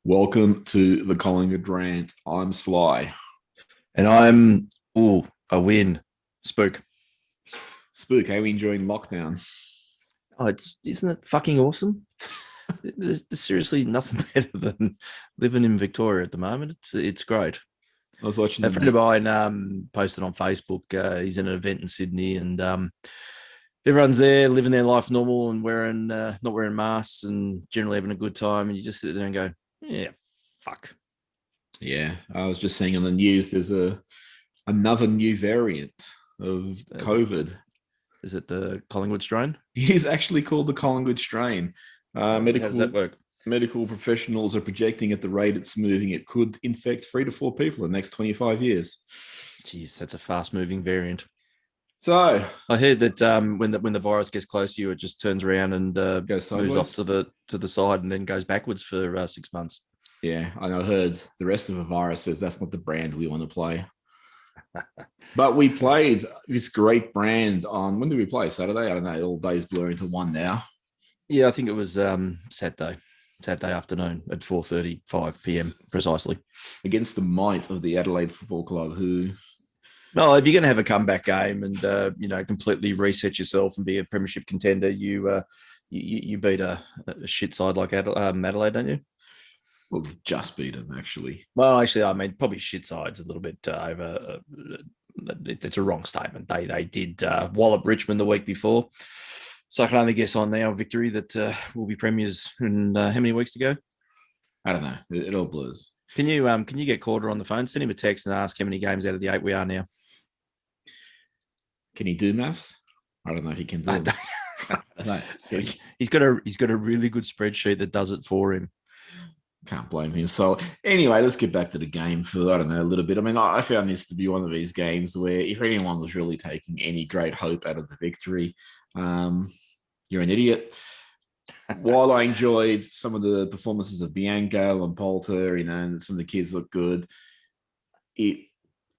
Welcome to the Collingwood Rant. I'm Sly. And I'm a win. Spook. Spook, how are we enjoying lockdown? Oh, it's isn't it fucking awesome? There's seriously nothing better than living in Victoria at the moment. It's great. I was watching A the friend of news. mine posted on Facebook. He's in an event in Sydney, and everyone's there living their life normal and wearing not wearing masks and generally having a good time. And you just sit there and go, yeah, fuck. Yeah, I was just seeing on the news there's another new variant of Is it, COVID. is it the Collingwood strain? He's actually called the Collingwood strain. How does that Medical work? medical professionals are projecting at the rate it's moving, it could infect 3 to 4 people in the next 25 years. Jeez, that's a fast moving variant. So, I heard that when the virus gets close to you, it just turns around and go moves off sideways. to the side and then goes backwards for 6 months. Yeah, I heard the rest of the virus says that's not the brand we want to play. But we played this great brand on, when did we play? Saturday? I don't know. All days blur into one now. Yeah, I think it was Saturday afternoon at 4:35 p.m. precisely. Against the might of the Adelaide Football Club, who, Well, if you're going to have a comeback game and completely reset yourself and be a premiership contender, you beat a shit side like Adelaide, don't you? well, just beat them, actually. Well, actually, I mean, probably shit side's a little bit over. It's a wrong statement. They did wallop Richmond the week before, so I can only guess on our victory that we'll be premiers in how many weeks to go? I don't know. It all blurs. Can you get Corder on the phone? Send him a text and ask how many games out of the 8 we are now. Can he do maths? I don't know if he can do I them. don't- he's got a really good spreadsheet that does it for him. Can't blame him. So anyway, let's get back to the game for, I don't know, a little bit. I mean, I found this to be one of these games where if anyone was really taking any great hope out of the victory, you're an idiot. While I enjoyed some of the performances of Bianco and Polter, and some of the kids look good, it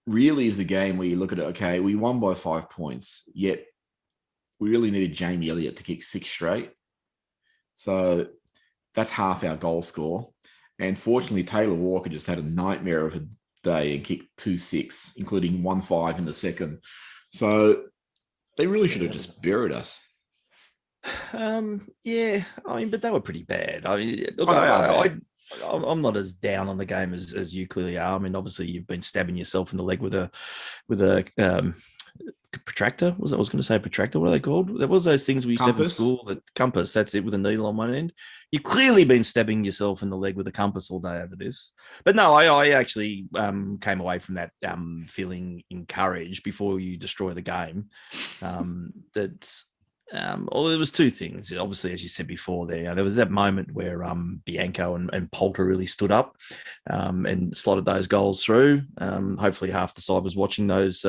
really is the game where you look at it, okay, we won by 5 points, yet we really needed Jamie Elliott to kick 6 straight. So that's half our goal score. And fortunately, Taylor Walker just had a nightmare of a day and kicked 2-6, including 1-5 in the second. So they really should have just buried us. Yeah, I mean, but they were pretty bad. I mean, look, Oh, they are bad. I'm not as down on the game as you clearly are. I mean, obviously, you've been stabbing yourself in the leg with a protractor. I was going to say protractor. What are they called? There was those things we used to have in Compass. school. That compass. That's it, with a needle on one end. You've clearly been stabbing yourself in the leg with a compass all day over this. But no, I actually came away from that feeling encouraged before you destroy the game. That well, there was two things. Obviously, as you said before, there was that moment where Bianco and Polter really stood up and slotted those goals through. Hopefully, half the side was watching those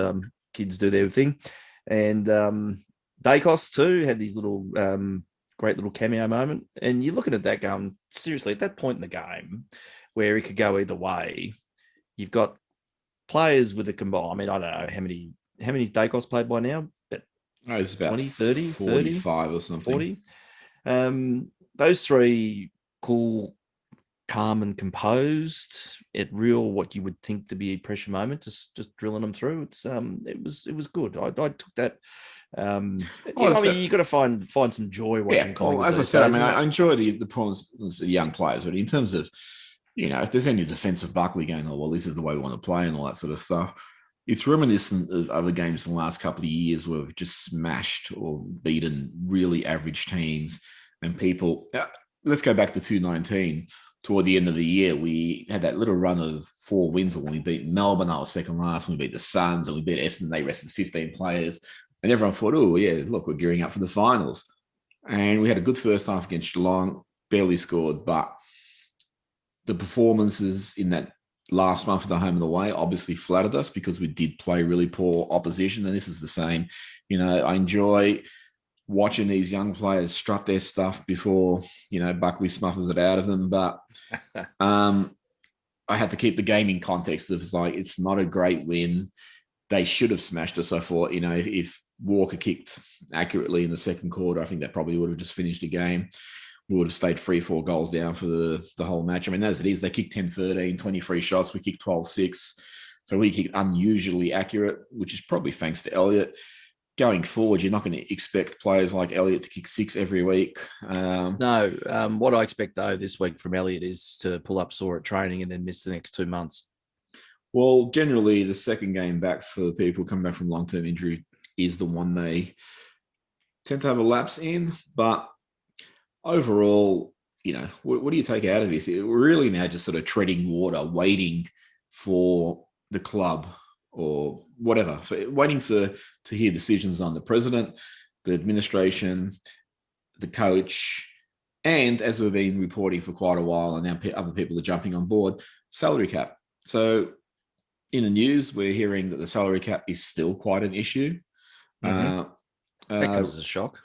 kids do their thing, and Dacos too had these little great little cameo moment. And you're looking at that going, seriously, at that point in the game where it could go either way, you've got players with a combined. I mean, I don't know how many Dacos played by now. No, it's about 20, 30, 45 or something. 40. Those three cool, calm and composed at real what you would think to be a pressure moment, just drilling them through. It was good. I took that. I mean, you got to find some joy watching Well, Collingwood as I these said, I days, mean, isn't I it? enjoy the performance of the young players, but in terms of, if there's any defense of Buckley going, oh, well, this is the way we want to play and all that sort of stuff, it's reminiscent of other games in the last couple of years where we've just smashed or beaten really average teams and people. Let's go back to 2019. Toward the end of the year, we had that little run of 4 wins when we beat Melbourne. I was second last. And we beat the Suns and we beat Essendon. They rested 15 players. And everyone thought, oh, yeah, look, we're gearing up for the finals. And we had a good first half against Geelong, barely scored, but the performances in that last month of the home and away obviously flattered us because we did play really poor opposition. And this is the same. I enjoy watching these young players strut their stuff before, Buckley snuffles it out of them. But I had to keep the game in context of it's not a great win. They should have smashed us. I thought, if Walker kicked accurately in the second quarter, I think that probably would have just finished the game. we would have stayed 3-4 goals down for the whole match. I mean, as it is, they kicked 10-13, 23 shots. We kicked 12-6. So we kicked unusually accurate, which is probably thanks to Elliott. Going forward, you're not going to expect players like Elliott to kick 6 every week. No, what I expect, though, this week from Elliott is to pull up sore at training and then miss the next 2 months. Well, generally, the second game back for people coming back from long-term injury is the one they tend to have a lapse in. But overall, what do you take out of this? We're really now just sort of treading water, waiting for the club or whatever, waiting to hear decisions on the president, the administration, the coach, and as we've been reporting for quite a while, and now other people are jumping on board, salary cap. So in the news, we're hearing that the salary cap is still quite an issue. Mm-hmm. That comes as a shock.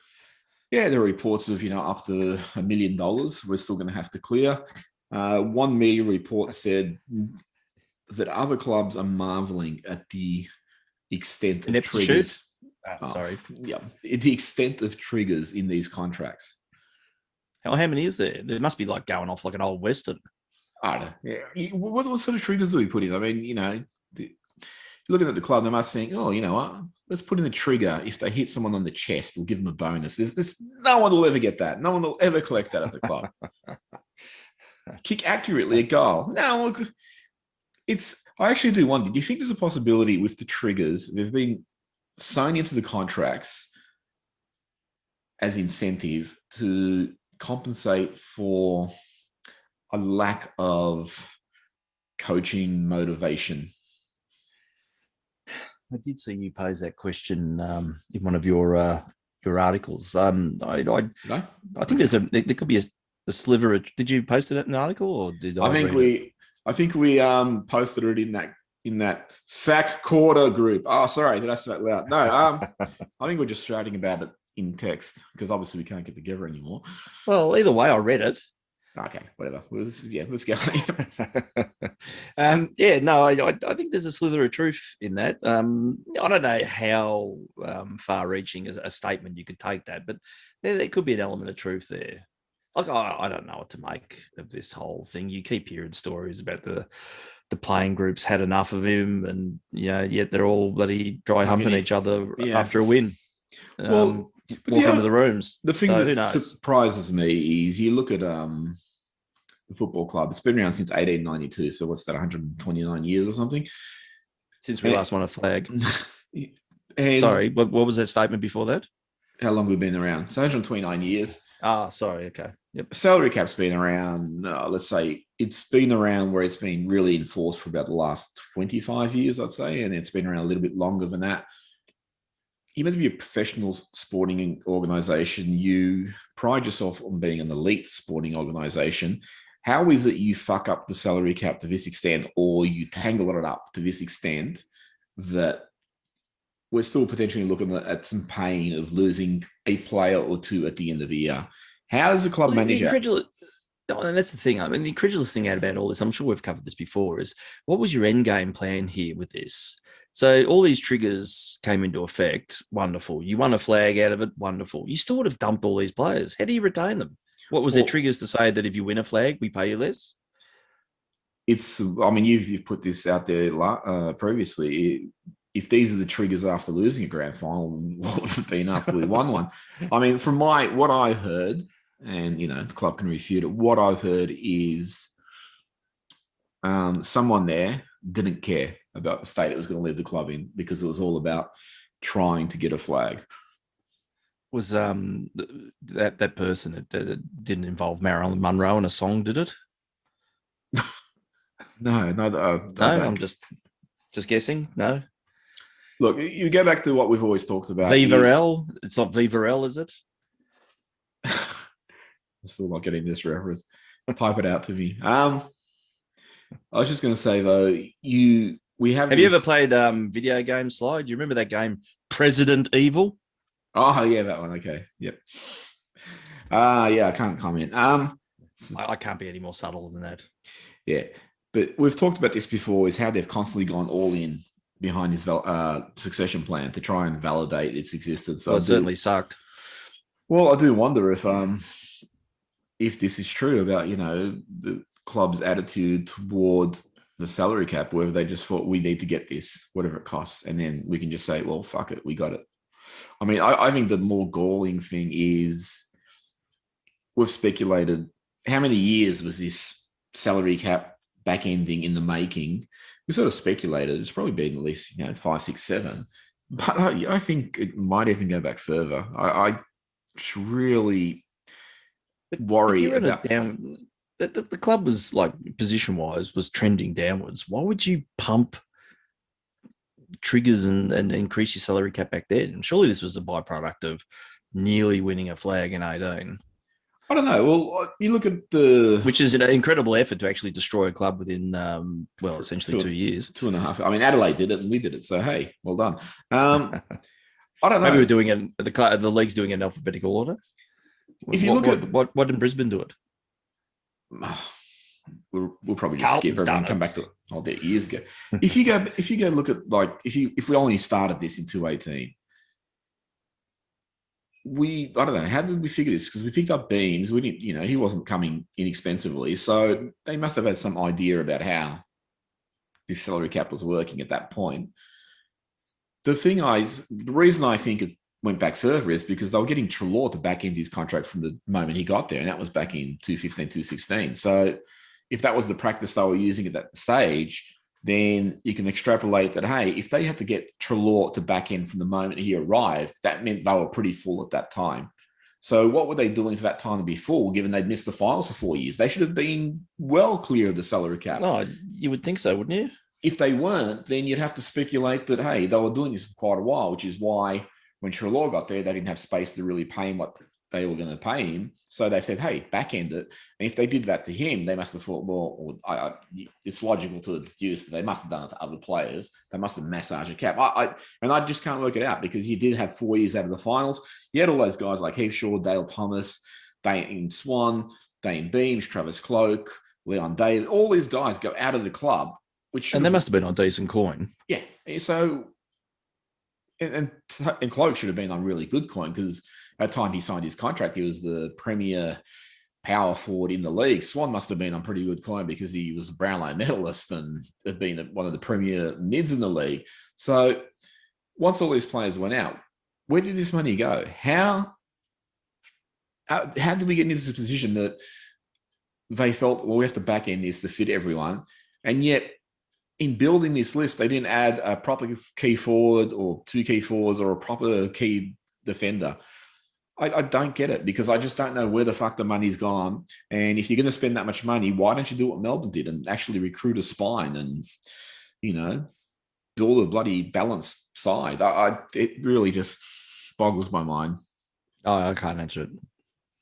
Yeah, there are reports of, up to $1 million we're still going to have to clear. One media report said that other clubs are marveling at the extent of triggers. Sorry. Yeah, the extent of triggers in these contracts. How many is there? There must be like going off like an old Western. I don't know. Yeah. What sort of triggers do we put in? I mean, looking at the club, they must think, oh, you know what? Let's put in a trigger. If they hit someone on the chest, we'll give them a bonus. No one will ever get that. No one will ever collect that at the club. Kick accurately a goal. No, I actually do wonder, do you think there's a possibility with the triggers, they've been sewn into the contracts as incentive to compensate for a lack of coaching motivation? I did see you pose that question in one of your articles. I think there could be a sliver. Did you post it in an article, or did I think we posted it in that sack quarter group. Oh, sorry, did I say that loud? No, I think we're just shouting about it in text because obviously we can't get together anymore. Well, either way, I read it. Okay, whatever. Let's go. I think there's a slither of truth in that. I don't know how far-reaching a statement you could take that, but there could be an element of truth there. Like, I don't know what to make of this whole thing. You keep hearing stories about the playing groups had enough of him, and yet they're all bloody dry humping each other after a win. Walk into the rooms. The thing that surprises me is you look at the football club. It's been around since 1892. So what's that? 129 years or something since we last won a flag. Sorry, what was that statement before that? How long we've been around? So 129 years. Sorry. Okay. Yep. Salary cap's been around. Let's say it's been around where it's been really enforced for about the last 25 years, I'd say, and it's been around a little bit longer than that. You meant to be a professional sporting organisation. You pride yourself on being an elite sporting organisation. How is it you fuck up the salary cap to this extent, or you tangle it up to this extent that we're still potentially looking at some pain of losing a player or two at the end of the year? How does the club manage that? And that's the thing. I mean, the incredulous thing out about all this, I'm sure we've covered this before, is what was your end game plan here with this? So all these triggers came into effect. Wonderful. You won a flag out of it. Wonderful. You still would have dumped all these players. How do you retain them? What was their triggers to say that if you win a flag, we pay you less? You've put this out there previously. If these are the triggers after losing a grand final, what would have been after we won one? I mean, from what I've heard, and the club can refute it, what I've heard is someone there didn't care about the state it was going to leave the club in because it was all about trying to get a flag. Was that person that didn't involve Marilyn Monroe in a song, did it? No. I'm just guessing. No. Look, you go back to what we've always talked about. Viva. It's not Viva, is it? I'm still not getting this reference. Type it out to me. I was just going to say though, Have you ever played video game Sly? Do you remember that game, President Evil? Oh yeah, that one. Okay, yep. I can't comment. I can't be any more subtle than that. Yeah, but we've talked about this before. Is how they've constantly gone all in behind his succession plan to try and validate its existence. So it certainly sucked. Well, I do wonder if if this is true about, the club's attitude toward the salary cap, whether they just thought we need to get this, whatever it costs, and then we can just say, well, fuck it, we got it. I mean, I think the more galling thing is we've speculated how many years was this salary cap back ending in the making. We sort of speculated it's probably been at least 5, 6, 7, but I think it might even go back further. I really worry about down. The club was like position wise was trending downwards. Why would you pump triggers and increase your salary cap back then? And surely this was a byproduct of nearly winning a flag in 18. I don't know. Well, you look at which is an incredible effort to actually destroy a club within, essentially 2 years. 2.5. I mean, Adelaide did it and we did it. So, hey, well done. I don't know. Maybe we're doing it, the league's doing it in alphabetical order. If you look at... What did Brisbane do it? We'll probably just skip over and come back to it years ago. If you go look at, like, if we only started this in 2018, I don't know, how did we figure this? Because we picked up Beams. We didn't, he wasn't coming inexpensively. So they must have had some idea about how this salary cap was working at that point. The reason I think it went back further is because they were getting Treloar to back end his contract from the moment he got there. And that was back in 2015, 2016. So if that was the practice they were using at that stage, then you can extrapolate that, hey, if they had to get Treloar to back end from the moment he arrived, that meant they were pretty full at that time. So what were they doing for that time to be full, given they'd missed the finals for 4 years? They should have been well clear of the salary cap. No, you would think so, wouldn't you? If they weren't, then you'd have to speculate that, hey, they were doing this for quite a while, which is why when Treloar got there, they didn't have space to really pay him what they were going to pay him. So they said, hey, back end it. And if they did that to him, they must have thought, well, it's logical to deduce that they must have done it to other players. They must have massaged a cap. And I just can't work it out because you did have 4 years out of the finals. You had all those guys like Heath Shaw, Dale Thomas, Dane Swan, Dane Beams, Travis Cloak, Leon David. All these guys go out of the club. And they must have been on decent coin. Yeah. So, and Cloak should have been on really good coin because at the time he signed his contract, he was the premier power forward in the league. Swan must have been on pretty good coin because he was a Brownlow medalist and had been one of the premier mids in the league. So once all these players went out, where did this money go? How did we get into this position that they felt, well, we have to back end this to fit everyone? And yet, in building this list, they didn't add a proper key forward or 2 key forwards or a proper key defender. I don't get it because I just don't know where the fuck the money's gone. And if you're going to spend that much money, why don't you do what Melbourne did and actually recruit a spine and, build a bloody balanced side? It really just boggles my mind. Oh, I can't answer it.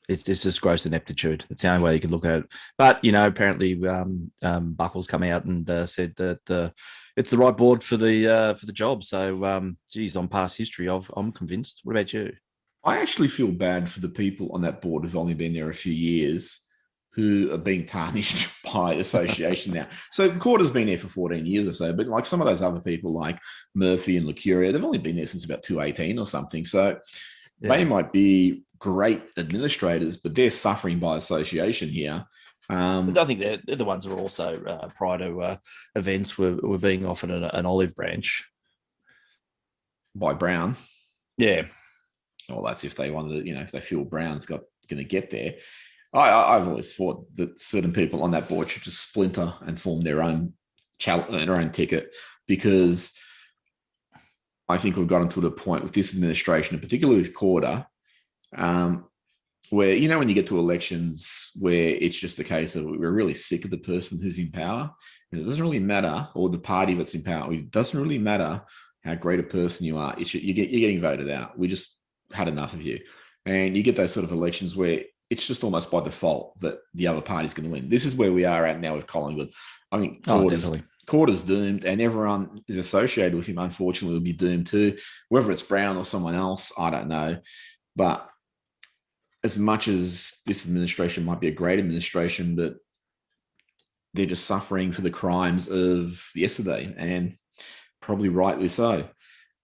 It's just gross ineptitude. It's the only way you can look at it. But, apparently Buckle's come out and said that it's the right board for the job. So, on past history, I'm convinced. What about you? I actually feel bad for the people on that board who've only been there a few years who are being tarnished by association now. So Corder's been there for 14 years or so, but like some of those other people like Murphy and Lucuria, they've only been there since about 2018 or something. So they might be great administrators, but they're suffering by association here. But I think they're the ones who are also, prior to events, were being offered an olive branch. By Brown. Yeah. Well, that's if they wanted to, if they feel Brown's going to get there. I've always thought that certain people on that board should just splinter and form their own ticket, because I think we've gotten to the point with this administration, and particularly with Corder, where, when you get to elections where it's just the case of we're really sick of the person who's in power, and it doesn't really matter, or the party that's in power, it doesn't really matter how great a person you are. You're getting voted out. We just had enough of you. And you get those sort of elections where it's just almost by default that the other party's going to win. This is where we are at now with Collingwood. I think Corder's doomed, and everyone is associated with him, unfortunately, will be doomed too. Whether it's Brown or someone else, I don't know. But as much as this administration might be a great administration, that they're just suffering for the crimes of yesterday, and probably rightly so.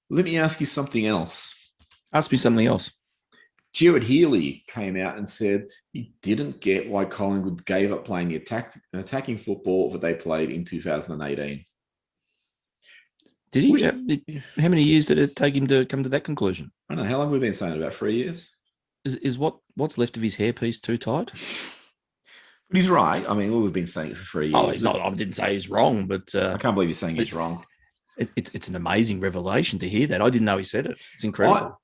Let me ask you something else. Ask me something else. Jared Healy came out and said he didn't get why Collingwood gave up playing the attacking football that they played in 2018. Did he? How many years did it take him to come to that conclusion? I don't know. How long have we been saying it? About 3 years? Is what's left of his hairpiece too tight? But he's right. I mean, we've been saying it for 3 years. Oh, he's not. I didn't say he's wrong, but I can't believe you're saying he's wrong. It's an amazing revelation to hear that. I didn't know he said it. It's incredible.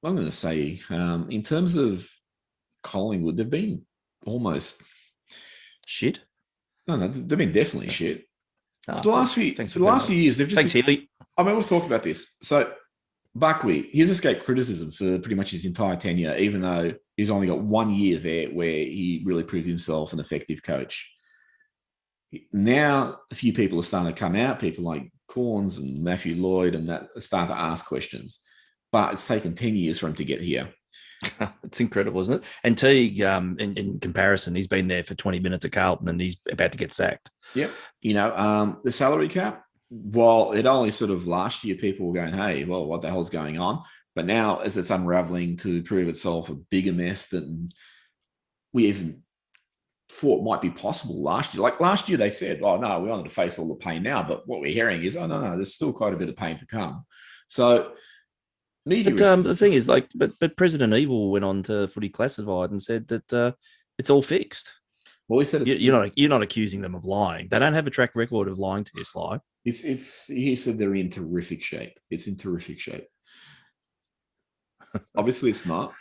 I'm going to say, in terms of Collingwood, they've been almost shit. No, they've been definitely shit. Oh, for the last few years, they've just. Thanks, Healy. I mean, we've talked about this. So, Buckley, he's escaped criticism for pretty much his entire tenure, even though he's only got 1 year there where he really proved himself an effective coach. Now, a few people are starting to come out, people like Corns and Matthew Lloyd, and that are starting to ask questions. But it's taken 10 years for him to get here. It's incredible, isn't it? And Teague, in comparison, he's been there for 20 minutes at Carlton and he's about to get sacked. Yep. The salary cap, while it only sort of last year people were going, hey, well, what the hell's going on? But now as it's unraveling to prove itself a bigger mess than we even thought might be possible last year. Like last year they said, oh, no, we wanted to face all the pain now. But what we're hearing is, oh, no, there's still quite a bit of pain to come. So the thing is, but President Evil went on to Footy Classified and said that it's all fixed. Well, he said you're not accusing them of lying. They don't have a track record of lying to you, Sly. He said they're in terrific shape. It's in terrific shape. Obviously, it's not.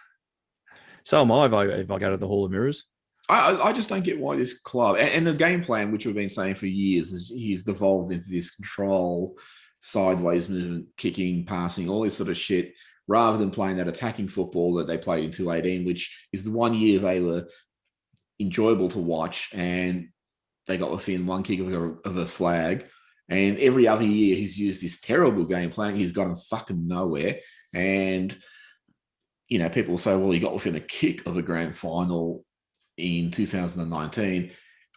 So am I if I go to the Hall of Mirrors. I just don't get why this club and the game plan, which we've been saying for years, is he's devolved into this control, sideways movement, kicking, passing, all this sort of shit, rather than playing that attacking football that they played in 2018, which is the 1 year they were enjoyable to watch, and they got within one kick of a flag. And every other year he's used this terrible game plan. He's gotten fucking nowhere. And, people will say, well, he got within a kick of a grand final in 2019.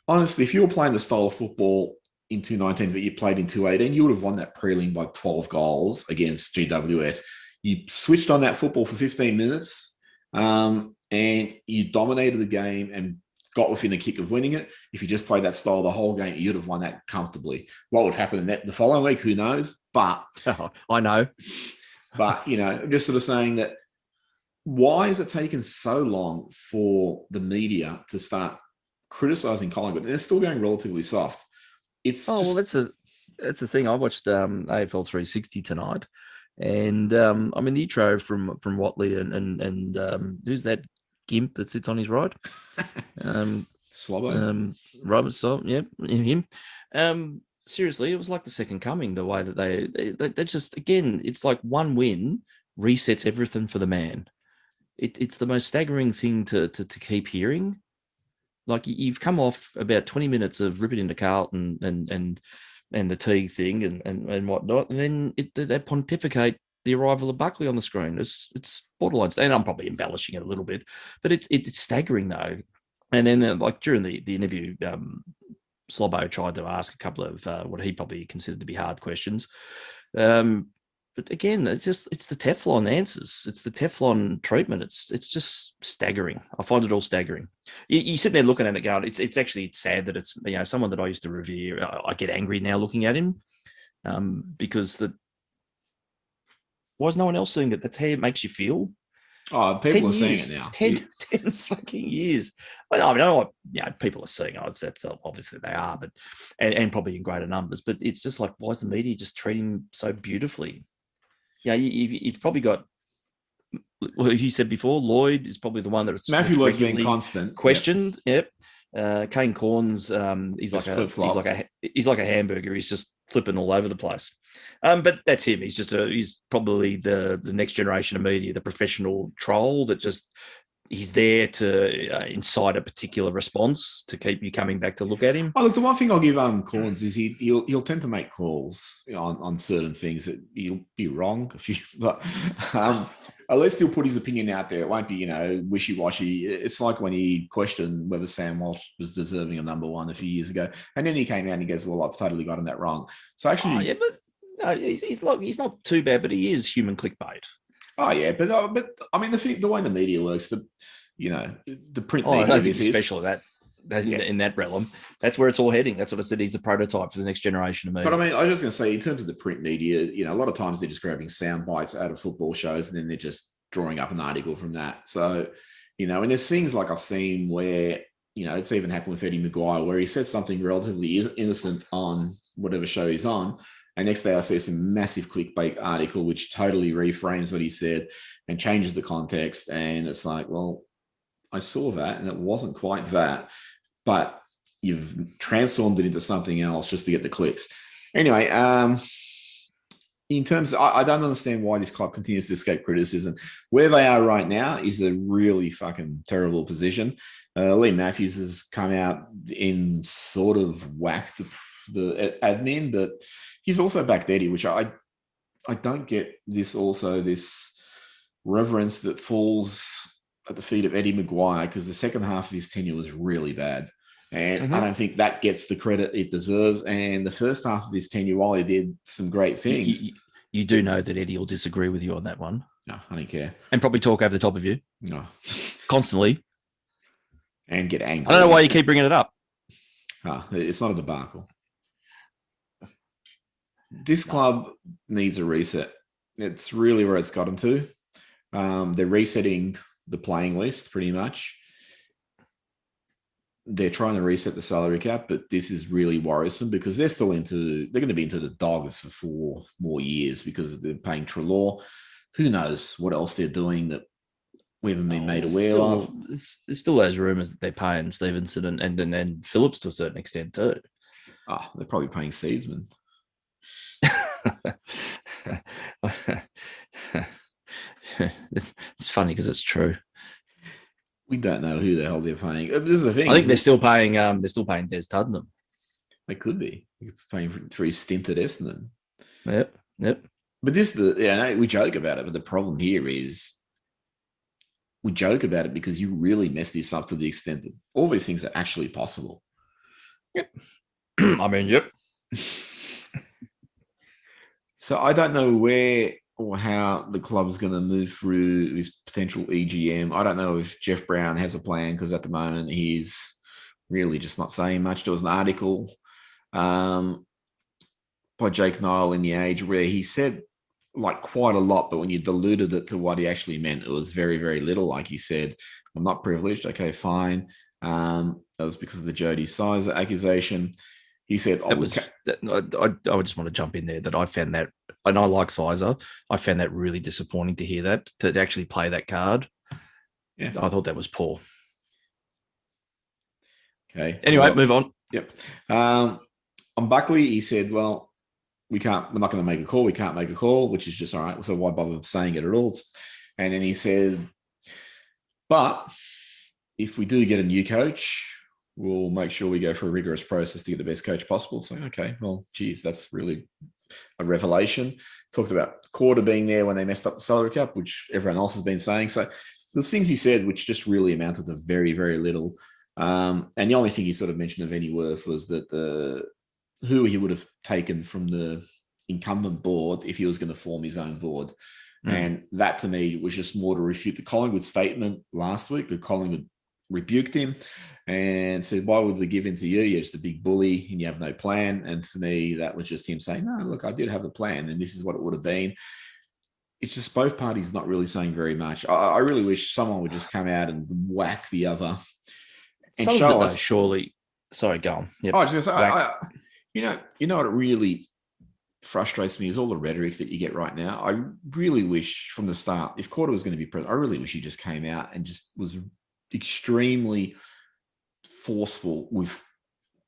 Honestly, if you were playing the style of football in 2019 that you played in 2018, you would have won that prelim by 12 goals against GWS. You switched on that football for 15 minutes and you dominated the game and got within a kick of winning it. If you just played that style the whole game, you'd have won that comfortably. What would happen in the following week, who knows? But I know. But, I'm just sort of saying that why has it taken so long for the media to start criticising Collingwood? And they're still going relatively soft. That's the thing. I watched AFL 360 tonight, and the intro from Watley and who's that gimp that sits on his right? Slobbo. Robert Slob, yeah, him. Seriously, it was like the second coming. The way that they just, again, it's like one win resets everything for the man. It's the most staggering thing to keep hearing. Like you've come off about 20 minutes of ripping into Carlton and the Teague thing and whatnot, and then they pontificate the arrival of Buckley on the screen. It's borderline, and I'm probably embellishing it a little bit, but it's staggering though. And then like during the interview, Slobbo tried to ask a couple of what he probably considered to be hard questions. But again, it's the Teflon answers. It's the Teflon treatment. It's just staggering. I find it all staggering. You sit there looking at it going, it's sad that it's, someone that I used to revere. I get angry now looking at him because why is no one else seeing it? That's how it makes you feel. Oh, people are seeing it now. 10 fucking years. I know people are seeing it. That's obviously they are, but and probably in greater numbers. But it's just like, why is the media just treating him so beautifully? You've probably got, well, you said before, Lloyd is probably the one that's Matthew Lloyd's been constant questioned. Yep. Kane Corns, he's like a hamburger. He's just flipping all over the place. But that's him. He's probably the next generation of media, the professional troll that just he's there to incite a particular response to keep you coming back to look at him. Oh, look, the one thing I'll give Corns is he'll tend to make calls on certain things that he'll be wrong a few, but at least he'll put his opinion out there. It won't be wishy-washy. It's like when he questioned whether Sam Walsh was deserving of number one a few years ago, and then he came out and he goes, "Well, I've totally gotten that wrong." So actually, but no, he's not too bad, but he is human clickbait. Oh yeah, but I mean the way the media works, the print Oh, I media. don't think This is especially that yeah. in that realm, that's where it's all heading. That's what I said. He's the prototype for the next generation of But I media. mean, I was just going to say, in terms of the print media, a lot of times they're just grabbing sound bites out of football shows and then they're just drawing up an article from that. So, and there's things like I've seen where, it's even happened with Eddie Maguire, where he said something relatively innocent on whatever show he's on. And next day I see some massive clickbait article, which totally reframes what he said and changes the context. And it's like, well, I saw that and it wasn't quite that. But you've transformed it into something else just to get the clicks. Anyway, in terms of, I don't understand why this club continues to escape criticism. Where they are right now is a really fucking terrible position. Lee Matthews has come out in sort of whacked the admin, but he's also backed Eddie, which I don't get this reverence that falls at the feet of Eddie Maguire, because the second half of his tenure was really bad. And I don't think that gets the credit it deserves. And the first half of his tenure, while he did some great things. You do know that Eddie will disagree with you on that one. No, I don't care. And probably talk over the top of you. No. Constantly. And get angry. I don't know why you keep bringing it up. It's not a debacle. This club needs a reset. It's really where it's gotten to. They're resetting the playing list pretty much. They're trying to reset the salary cap, but this is really worrisome because they're going to be into the dogs for 4 more years because they're paying Treloar. Who knows what else they're doing that we haven't been made aware of. There's still those rumours that they're paying Stevenson and Phillips to a certain extent too. Oh, they're probably paying Seedsman. It's funny because it's true. We don't know who the hell they're paying. This is the thing. I think they're still paying Des Tottenham. They could be paying for his stint at Essendon. Yep. But we joke about it, but the problem here is we joke about it because you really mess this up to the extent that all these things are actually possible. Yep. I mean, yep. So I don't know where or how the club's going to move through this potential EGM. I don't know if Jeff Brown has a plan because at the moment he's really just not saying much. There was an article by Jake Niall in The Age where he said like quite a lot, but when you diluted it to what he actually meant, it was very, very little. Like he said, I'm not privileged. Okay, fine. That was because of the Jody Sizer accusation. He said, I just want to jump in there that I found that, and I like Sizer, I found that really disappointing to hear that, to actually play that card. Yeah. I thought that was poor. Okay. Anyway, move on. Yep. On Buckley, he said, well, we're not going to make a call. We can't make a call, which is just all right. So why bother saying it at all? And then he said, but if we do get a new coach, we'll make sure we go for a rigorous process to get the best coach possible. So, okay, well, geez, that's really a revelation. Talked about Quarter being there when they messed up the salary cap, which everyone else has been saying. So there's things he said which just really amounted to very, very little. And the only thing he sort of mentioned of any worth was that who he would have taken from the incumbent board if he was going to form his own board. And that to me was just more to refute the Collingwood statement last week. The Collingwood rebuked him and said, why would we give in to you? You're just a big bully and you have no plan. And for me, that was just him saying, no, look, I did have a plan and this is what it would have been. It's just both parties not really saying very much. I really wish someone would just come out and whack the other and show us. Surely. Sorry, go on. Yep. I was just say, you know what really frustrates me is all the rhetoric that you get right now. I really wish from the start, if Quarter was going to be president, I really wish he just came out and just was extremely forceful with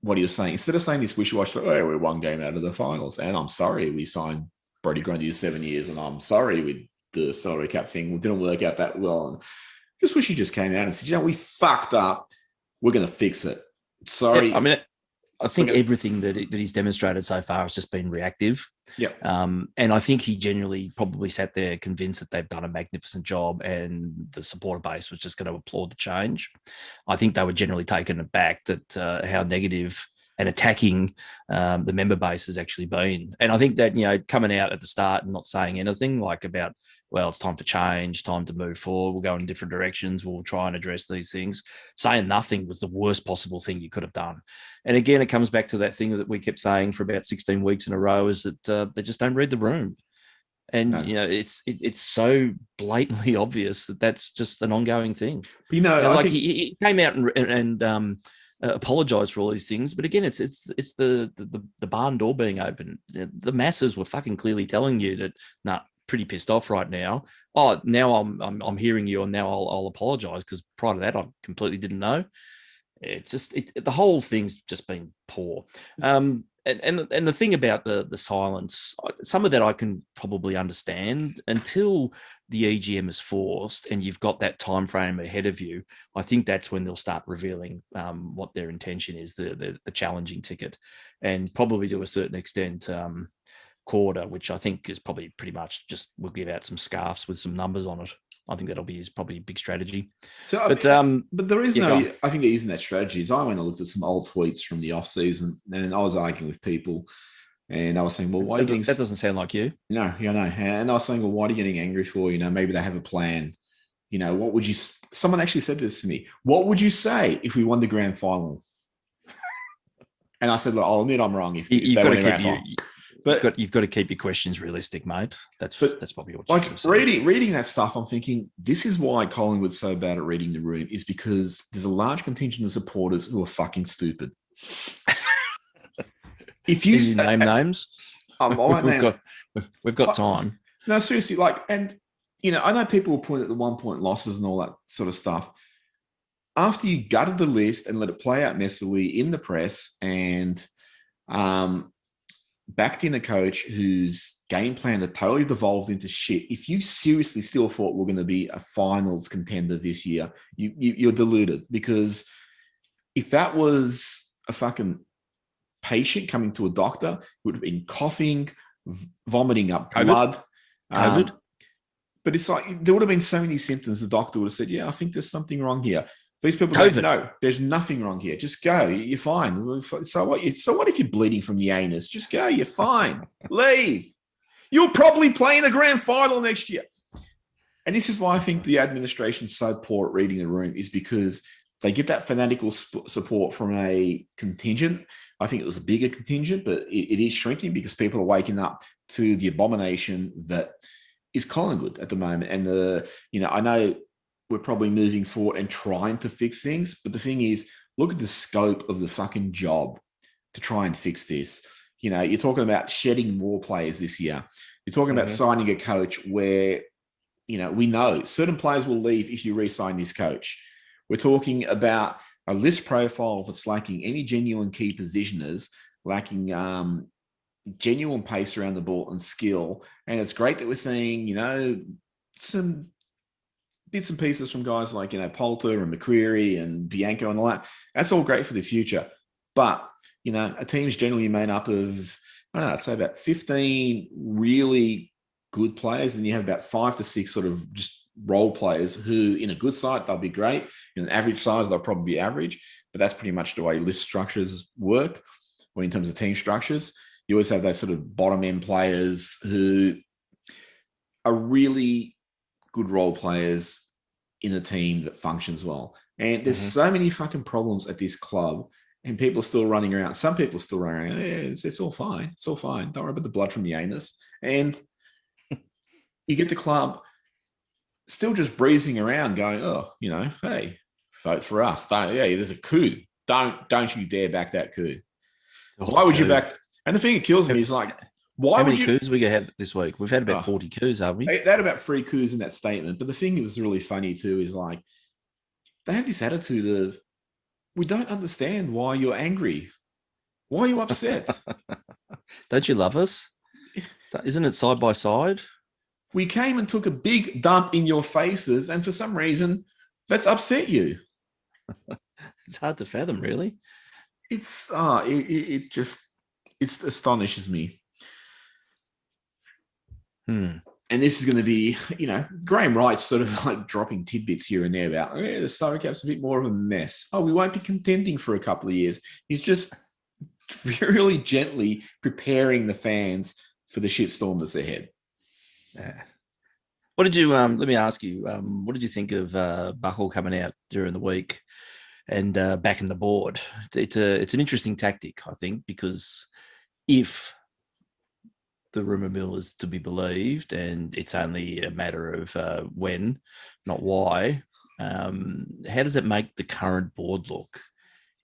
what he was saying. Instead of saying this wishy-washy, we're 1 game out of the finals, and I'm sorry we signed Brodie Grundy to 7 years, and I'm sorry with the salary cap thing, it didn't work out that well. And just wish he just came out and said, we fucked up. We're going to fix it. Sorry. Yeah, I mean, I think everything that he's demonstrated so far has just been reactive. Yeah. And I think he genuinely probably sat there convinced that they've done a magnificent job and the supporter base was just going to applaud the change. I think they were generally taken aback that how negative and attacking the member base has actually been. And I think that, coming out at the start and not saying anything like about, well, it's time for change, time to move forward, we'll go in different directions, we'll try and address these things. Saying nothing was the worst possible thing you could have done. And again, it comes back to that thing that we kept saying for about 16 weeks in a row, is that they just don't read the room. And, No. it's so blatantly obvious that that's just an ongoing thing. I think he came out and apologized for all these things, but again, it's the barn door being open. The masses were fucking clearly telling you that, nah, pretty pissed off right now. Oh, now I'm hearing you, and now I'll apologize, because prior to that I completely didn't know. It's just the whole thing's just been poor. And the thing about the silence, some of that I can probably understand until the EGM is forced and you've got that time frame ahead of you. I think that's when they'll start revealing what their intention is, the challenging ticket, and probably to a certain extent quarter, which I think is probably pretty much just we'll give out some scarves with some numbers on it. I think that'll be probably a big strategy. So, but there is I think there isn't that strategy. I went and looked at some old tweets from the off season, and I was arguing with people, and I was saying, well, why are you getting... That doesn't sound like you. No, and I was saying, well, why are you getting angry for? Maybe they have a plan. What would you... Someone actually said this to me. What would you say if we won the grand final? And I said, look, I'll admit I'm wrong if they won the grand final. But you've got to keep your questions realistic, mate. That's probably what you're reading that stuff. I'm thinking, this is why Collingwood's so bad at reading the room, is because there's a large contingent of supporters who are fucking stupid. If you name names, we've got time. No, seriously, I know people will point at the 1 point losses and all that sort of stuff. After you gutted the list and let it play out messily in the press, and backed in a coach whose game plan had totally devolved into shit. If you seriously still thought we're going to be a finals contender this year, you're deluded, because if that was a fucking patient coming to a doctor, would have been coughing, vomiting up blood. COVID. But it's like, there would have been so many symptoms, the doctor would have said, yeah, I think there's something wrong here. These people go, no, there's nothing wrong here. Just go. You're fine. So what if you're bleeding from the anus? Just go. You're fine. Leave. You'll probably play in the grand final next year. And this is why I think the administration's so poor at reading the room, is because they get that fanatical support from a contingent. I think it was a bigger contingent, but it is shrinking because people are waking up to the abomination that is Collingwood at the moment. And I know we're probably moving forward and trying to fix things. But the thing is, look at the scope of the fucking job to try and fix this. You're talking about shedding more players this year. You're talking about signing a coach where, we know certain players will leave if you re-sign this coach. We're talking about a list profile that's lacking any genuine key positioners, lacking genuine pace around the ball and skill. And it's great that we're seeing, some bits and pieces from guys like, Poulter and McCreary and Bianco and all that. That's all great for the future. But, a team's generally made up of, I don't know, I'd say about 15 really good players, and you have about 5 to 6 sort of just role players who, in a good side, they'll be great. In an average size, they'll probably be average. But that's pretty much the way list structures work, or in terms of team structures. You always have those sort of bottom-end players who are really good role players in a team that functions well. And there's so many fucking problems at this club, and people are still running around. Some people are still running around. Yeah, it's all fine. It's all fine. Don't worry about the blood from the anus. And you get the club still just breezing around going, hey, vote for us. There's a coup. Don't you dare back that coup. Why would you back? And the thing that kills me is like, how many coups we have this week? We've had about 40 coups, haven't we? They had about 3 coups in that statement. But the thing that was really funny too is like, they have this attitude of, we don't understand why you're angry. Why are you upset? Don't you love us? Isn't it side by side? We came and took a big dump in your faces, and for some reason, that's upset you. It's hard to fathom, really. It astonishes me. And this is going to be, Graham Wright's sort of like dropping tidbits here and there about, the salary cap's a bit more of a mess. Oh, we won't be contending for a couple of years. He's just really gently preparing the fans for the shitstorm that's ahead. Yeah. What did you? Let me ask you. What did you think of Buckle coming out during the week and backing the board? It's an interesting tactic, I think, because if the rumor mill is to be believed, and it's only a matter of when, not why. How does it make the current board look?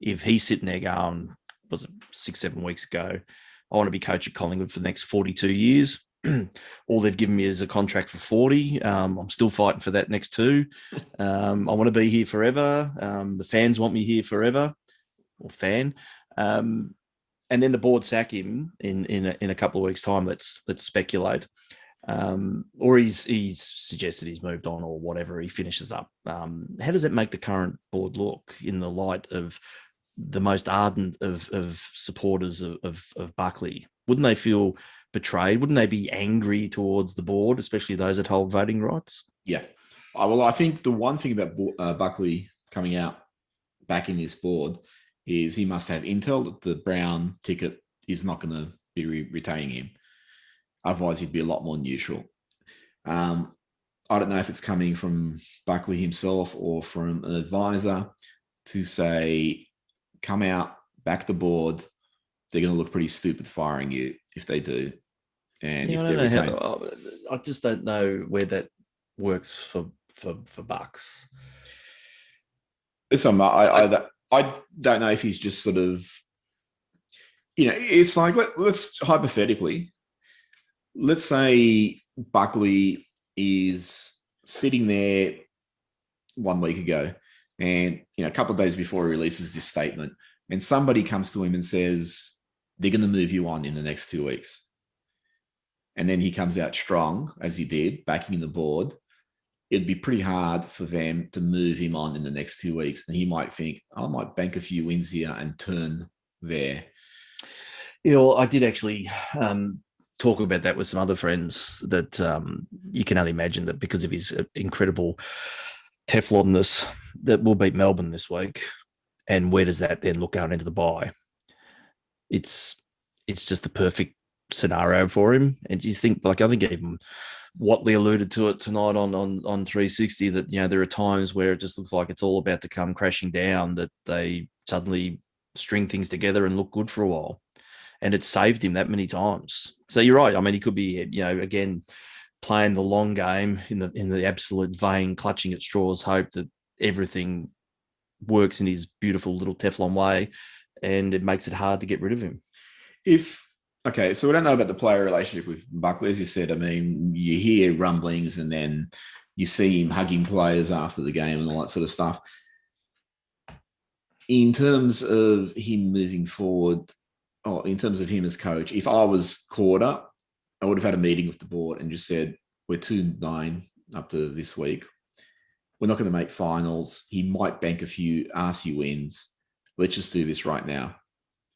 If he's sitting there going, was it 6-7 weeks ago, I want to be coach at Collingwood for the next 42 years. All they've given me is a contract for 40. I'm still fighting for that next 2. I want to be here forever. The fans want me here forever, or fan. And then the board sack him in a couple of weeks' time. Let's speculate. Or he's suggested he's moved on or whatever. He finishes up. How does that make the current board look in the light of the most ardent of supporters of Buckley? Wouldn't they feel betrayed? Wouldn't they be angry towards the board, especially those that hold voting rights? Yeah. Well, I think the one thing about Buckley coming out back in this board is he must have intel that the Brown ticket is not going to be retaining him. Otherwise, he'd be a lot more neutral. I don't know if it's coming from Buckley himself or from an advisor to say, come out, back the board. They're going to look pretty stupid firing you if they do. And if they retain, I just don't know where that works for Bucks. Listen, I don't know if he's just sort of, it's like, let's hypothetically, let's say Buckley is sitting there 1 week ago and, a couple of days before he releases this statement, and somebody comes to him and says, they're going to move you on in the next 2 weeks. And then he comes out strong, as he did, backing the board. It'd be pretty hard for them to move him on in the next 2 weeks. And he might think, I might bank a few wins here and turn there. I did actually talk about that with some other friends, that you can only imagine that because of his incredible Teflonness, that we'll beat Melbourne this week. And where does that then look going into the bye? It's just the perfect scenario for him. And you think, I think even Watley alluded to it tonight on 360, that there are times where it just looks like it's all about to come crashing down, that they suddenly string things together and look good for a while, and it's saved him that many times. So you're right. I mean, he could be again playing the long game in the absolute vein, clutching at straws, hope that everything works in his beautiful little Teflon way, and it makes it hard to get rid of him. Okay, so we don't know about the player relationship with Buckley. As you said, I mean, you hear rumblings and then you see him hugging players after the game and all that sort of stuff. In terms of him moving forward, or in terms of him as coach, if I was caught up, I would have had a meeting with the board and just said, we're 2-9 up to this week. We're not going to make finals. He might bank a few RC wins. Let's just do this right now.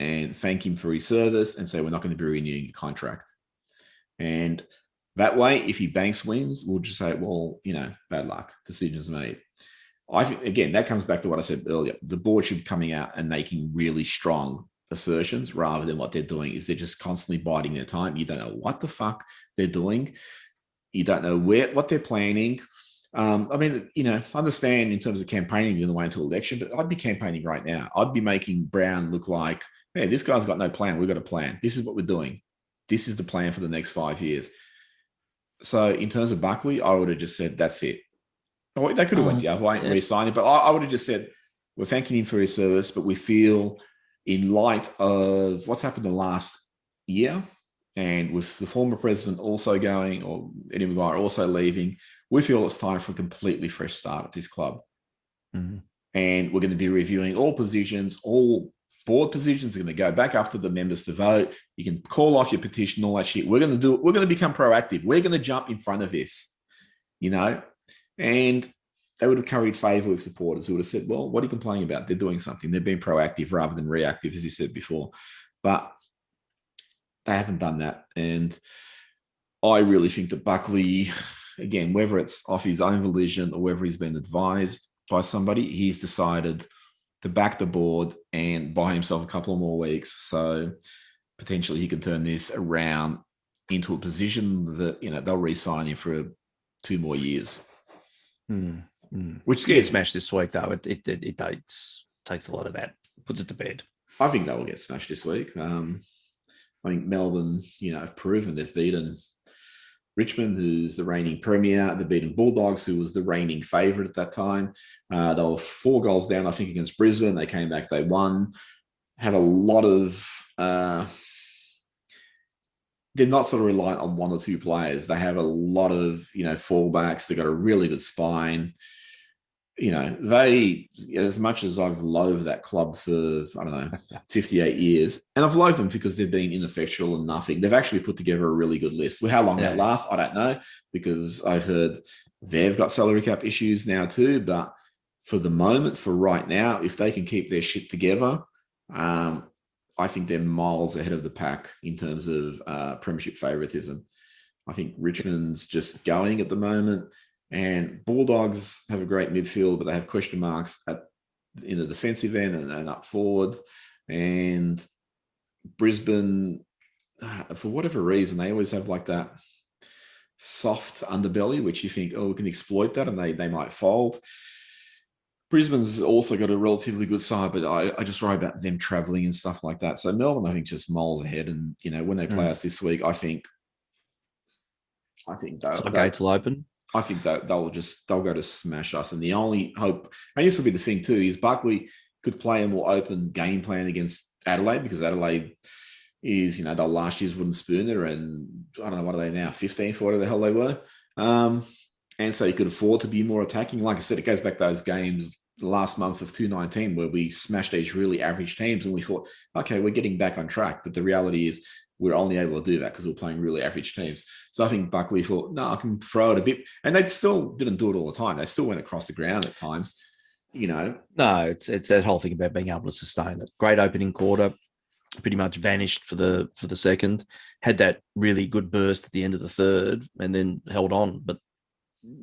And thank him for his service and say, we're not going to be renewing your contract. And that way, if he banks wins, we'll just say, well, bad luck, decisions made. I think, again, that comes back to what I said earlier. The board should be coming out and making really strong assertions, rather than what they're doing is they're just constantly biding their time. You don't know what the fuck they're doing. You don't know what they're planning. I mean, understand in terms of campaigning in the way until election, but I'd be campaigning right now. I'd be making Brown look like, hey, this guy's got no plan. We've got a plan. This is what we're doing. This is the plan for the next 5 years. So in terms of Buckley, I would have just said, that's it. Oh, they could have went the other way and re-signed him, but I would have just said, we're thanking him for his service, but we feel in light of what's happened the last year, and with the former president also going, or Eddie McGuire also leaving, we feel it's time for a completely fresh start at this club. Mm-hmm. And we're going to be reviewing all positions, all board positions are going to go back up to the members to vote. You can call off your petition, all that shit. We're going to become proactive. We're going to jump in front of this, and they would have carried favor with supporters who would have said, well, what are you complaining about? They're doing something. They're being proactive rather than reactive, as you said before. But they haven't done that. And I really think that Buckley, again, whether it's off his own volition or whether he's been advised by somebody, he's decided to back the board and buy himself a couple of more weeks. So potentially he can turn this around into a position that, they'll re-sign him for 2 more years. Which scares smashed this week, though. It takes a lot of that, puts it to bed. I think they will get smashed this week. I think Melbourne, have proven they've beaten Richmond, who's the reigning premier. They've beaten Bulldogs, who was the reigning favourite at that time. They were 4 goals down, I think, against Brisbane. They came back, they won. Have a lot of... they're not sort of reliant on 1 or 2 players. They have a lot of, fallbacks. They've got a really good spine. They, as much as I've loathed that club for, 58 years, and I've loathed them because they've been ineffectual and nothing, they've actually put together a really good list. How long that lasts, I don't know, because I've heard they've got salary cap issues now too. But for the moment, for right now, if they can keep their shit together, I think they're miles ahead of the pack in terms of premiership favouritism. I think Richmond's just going at the moment, and Bulldogs have a great midfield, but they have question marks in the defensive end and up forward. And Brisbane, for whatever reason, they always have like that soft underbelly, which you think, we can exploit that, and they might fold. Brisbane's also got a relatively good side, but I just worry about them travelling and stuff like that. So Melbourne, I think, just miles ahead. And, when they play us this week, I think gates will open. I think that they'll go to smash us. And the only hope, and this will be the thing too, is Buckley could play a more open game plan against Adelaide, because Adelaide is, the last year's wooden spooner, and I don't know, what are they now, 15th or whatever the hell they were. And so you could afford to be more attacking. Like I said, it goes back to those games the last month of 2019 where we smashed these really average teams, and we thought, okay, we're getting back on track. But the reality is we're only able to do that because we're playing really average teams. So I think Buckley thought, no, I can throw it a bit. And they still didn't do it all the time. They still went across the ground at times, No, it's that whole thing about being able to sustain it. Great opening quarter, pretty much vanished for the second, had that really good burst at the end of the third, and then held on, but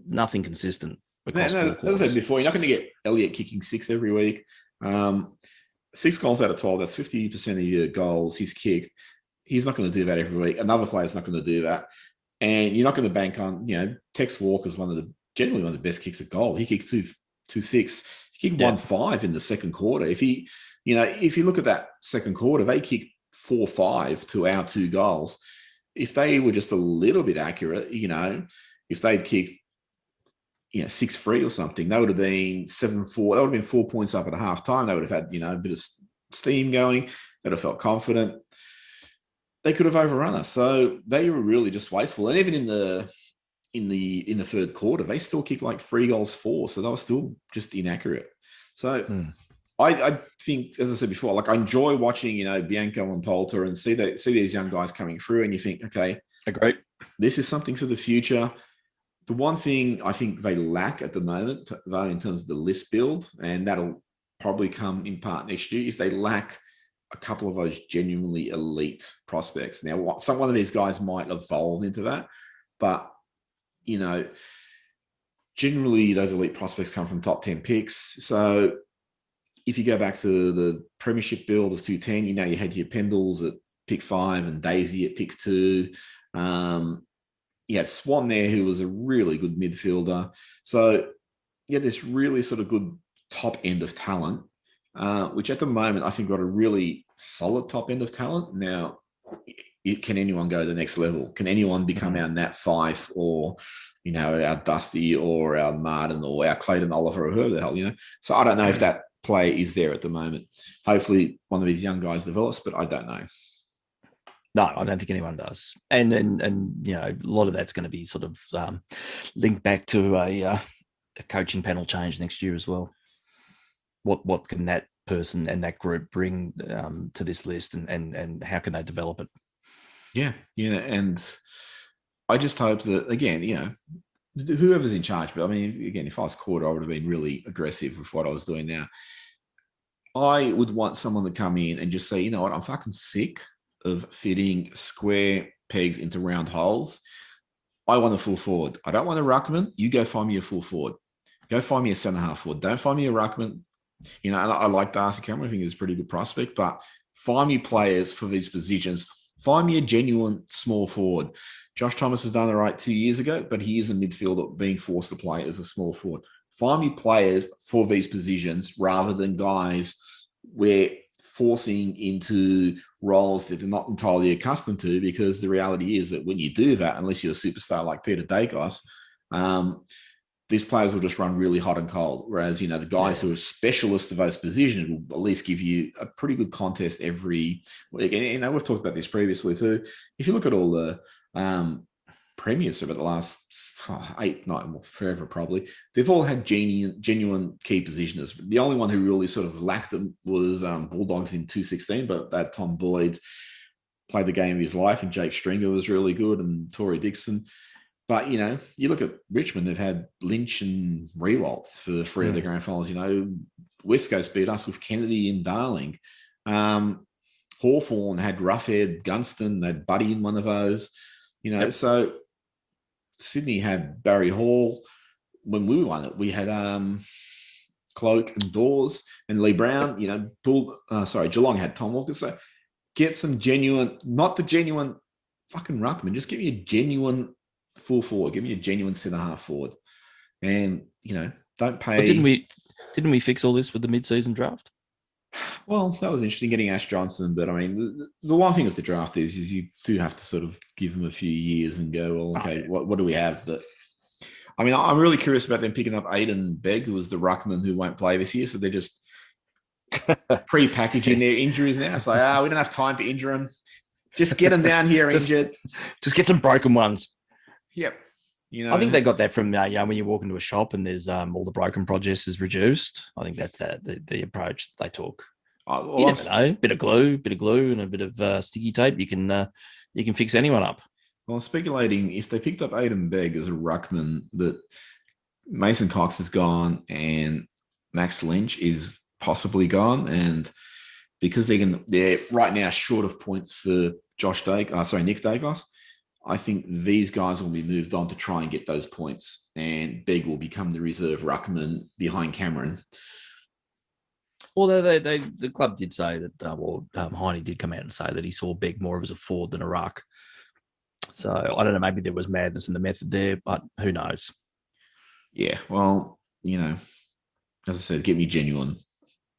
nothing consistent. As I said before, you're not going to get Elliott kicking 6 every week. 6 goals out of 12, that's 50% of your goals he's kicked. He's not going to do that every week. Another player's not going to do that. And you're not going to bank on, Tex Walker's generally one of the best kicks at goal. He kicked 2-6. He kicked 1-5 in the second quarter. If you look at that second quarter, they kicked 4-5 to our 2 goals. If they were just a little bit accurate, if they'd kicked 6-3 or something, they would have been 7-4. That would have been 4 points up at half time. They would have had, a bit of steam going. They'd have felt confident. They could have overrun us. So they were really just wasteful. And even in the third quarter, they still kicked like 3 goals 4. So they were still just inaccurate. So I think, as I said before, like I enjoy watching, Bianco and Poulter and see these young guys coming through, and you think, okay, great. This is something for the future. The one thing I think they lack at the moment, though, in terms of the list build, and that'll probably come in part next year, is they lack a couple of those genuinely elite prospects. Now, one of these guys might evolve into that, but, generally those elite prospects come from top 10 picks. So if you go back to the premiership build of 210, you had your Pendles at pick 5 and Daisy at pick 2. You had Swan there, who was a really good midfielder. So you had this really sort of good top end of talent, which at the moment I think got a really solid top end of talent. Now, can anyone go to the next level? Can anyone become our Nat Fife or, our Dusty or our Martin or our Clayton Oliver or whoever the hell, So I don't know if that play is there at the moment. Hopefully one of these young guys develops, but I don't know. No, I don't think anyone does. And a lot of that's going to be sort of linked back to a coaching panel change next year as well. What can that person and that group bring to this list, and how can they develop it? Yeah, and I just hope that, again, whoever's in charge, but I mean, again, if I was Quarter, I would have been really aggressive with what I was doing now. I would want someone to come in and just say, you know what, I'm fucking sick of fitting square pegs into round holes. I want a full forward. I don't want a ruckman. You go find me a full forward. Go find me a centre half forward. Don't find me a ruckman. You know, and I like Darcy Cameron. I think he's a pretty good prospect, but find me players for these positions. Find me a genuine small forward. Josh Thomas has done it right 2 years ago, but he is a midfielder being forced to play as a small forward. Find me players for these positions rather than guys we're forcing into roles that they're not entirely accustomed to, because the reality is that when you do that, unless you're a superstar like Peter Dacos, these players will just run really hot and cold. Whereas, you know, the guys who are specialists of those positions will at least give you a pretty good contest every week. And, you know, we've talked about this previously too. If you look at all the premiers over the last 8, 9, well, forever probably, they've all had genuine key positioners. The only one who really sort of lacked them was Bulldogs in 2016, but that Tom Boyd played the game of his life, and Jake Stringer was really good, and Tory Dixon. But, you know, you look at Richmond, they've had Lynch and Rewalt for 3 of the grand finals. You know, West Coast beat us with Kennedy and Darling. Hawthorn had Roughhead, Gunston, they had Buddy in one of those. You know, so Sydney had Barry Hall. When we won it, we had Cloak and Dawes and Lee Brown. You know, Geelong had Tom Walker. So get some genuine, not the genuine fucking ruckman. Just give me a genuine full forward. Give me a genuine centre half forward, and you know, don't pay. But didn't we fix all this with the mid-season draft? Well, that was interesting getting Ash Johnson, but I mean, the one thing with the draft is you do have to sort of give them a few years and go, well, okay, what do we have? But I mean, I'm really curious about them picking up Aiden Begg, who was the ruckman who won't play this year, so they're just pre-packaging their injuries now. It's like, we don't have time to injure them. Just get them down here injured. Just get some broken ones. Yep. You know, I think they got that from when you walk into a shop and there's all the broken produce is reduced. I think that's the approach they took. You never know. Bit of glue, and a bit of sticky tape. You can fix anyone up. Well, I'm speculating if they picked up Aiden Begg as a ruckman, that Mason Cox is gone and Max Lynch is possibly gone, and because they're right now short of points for Nick Dacos. I think these guys will be moved on to try and get those points, and Begg will become the reserve ruckman behind Cameron. Although the club did say that, Heine did come out and say that he saw Begg more as a forward than a ruck. So I don't know, maybe there was madness in the method there, but who knows? Yeah, well, you know, as I said, get me genuine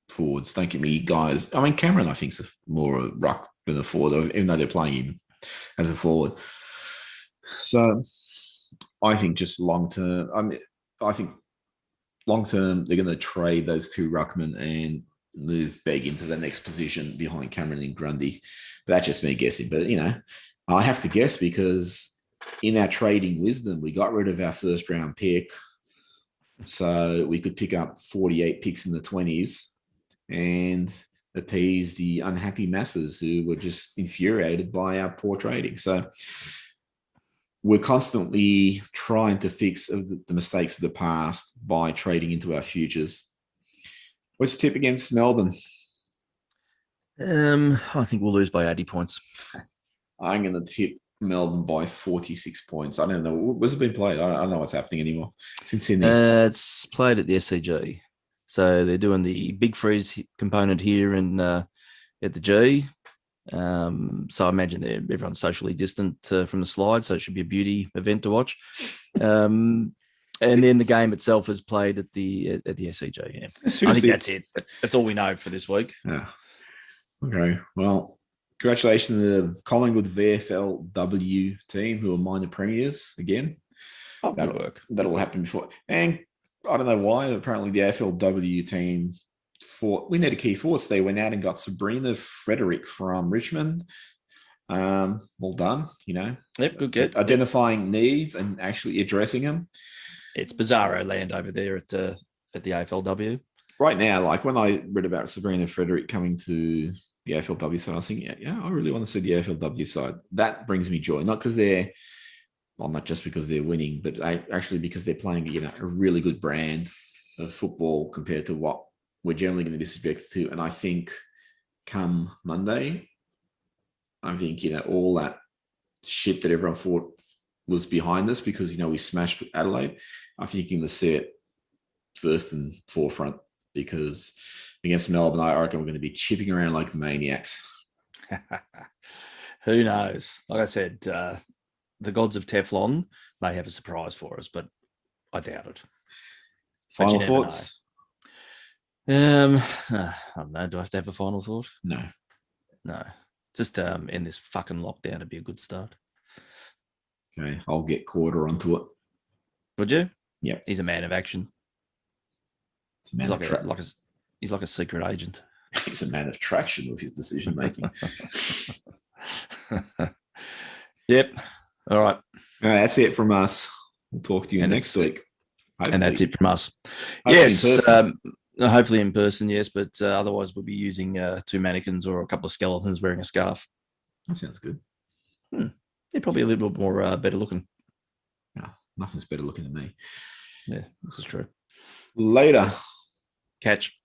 forwards. Don't get me guys. I mean, Cameron, I think, is more a ruck than a forward, even though they're playing him as a forward. So I think just long term, I think long term they're going to trade those 2 ruckmen and move Begg into the next position behind Cameron and Grundy. But that's just me guessing. But, you know, I have to guess because in our trading wisdom, we got rid of our first round pick. So we could pick up 48 picks in the 20s and appease the unhappy masses who were just infuriated by our poor trading. So we're constantly trying to fix the mistakes of the past by trading into our futures. What's tip against Melbourne? I think we'll lose by 80 points. I'm going to tip Melbourne by 46 points. I don't know. Where's it been played? I don't know what's happening anymore. It's in Sydney. It's played at the SCG. So they're doing the big freeze component here at the G. So I imagine everyone's socially distant from the slide, so it should be a beauty event to watch. And then the game itself is played at the SCG. Yeah. I think that's it. That's all we know for this week. Yeah. Okay. Well, congratulations to the Collingwood VFLW team, who are minor premiers again. That'll work. That'll happen before. And I don't know why. Apparently, the AFLW team we need a key force. They went out and got Sabrina Frederick from Richmond. Well done. You know. Yep. Good get. Identifying needs and actually addressing them. It's bizarro land over there at the AFLW. Right now, like when I read about Sabrina Frederick coming to the AFLW side, I was thinking, yeah, I really want to see the AFLW side. That brings me joy, not just because they're winning, but actually because they're playing, you know, a really good brand of football compared to what we're generally going to be subjected to. And I think come Monday, I think, you know, all that shit that everyone thought was behind us because, you know, we smashed Adelaide, I think you're going to see it first and forefront because against Melbourne, I reckon we're going to be chipping around like maniacs. Who knows? Like I said, the gods of Teflon may have a surprise for us, but I doubt it. Final thoughts? I don't know. Do I have to have a final thought? No. Just end this fucking lockdown would be a good start. Okay, I'll get Quarter onto it. Would you? Yep. He's a man of action. He's like a secret agent. He's a man of traction with his decision making. Yep. All right. That's it from us. We'll talk to you next week. Hopefully. And that's it from us. Hopefully in person, yes, but otherwise we'll be using 2 mannequins or a couple of skeletons wearing a scarf. That sounds good. They're probably a little bit more better looking. No, nothing's better looking than me. Yeah, this is true. Later. Catch.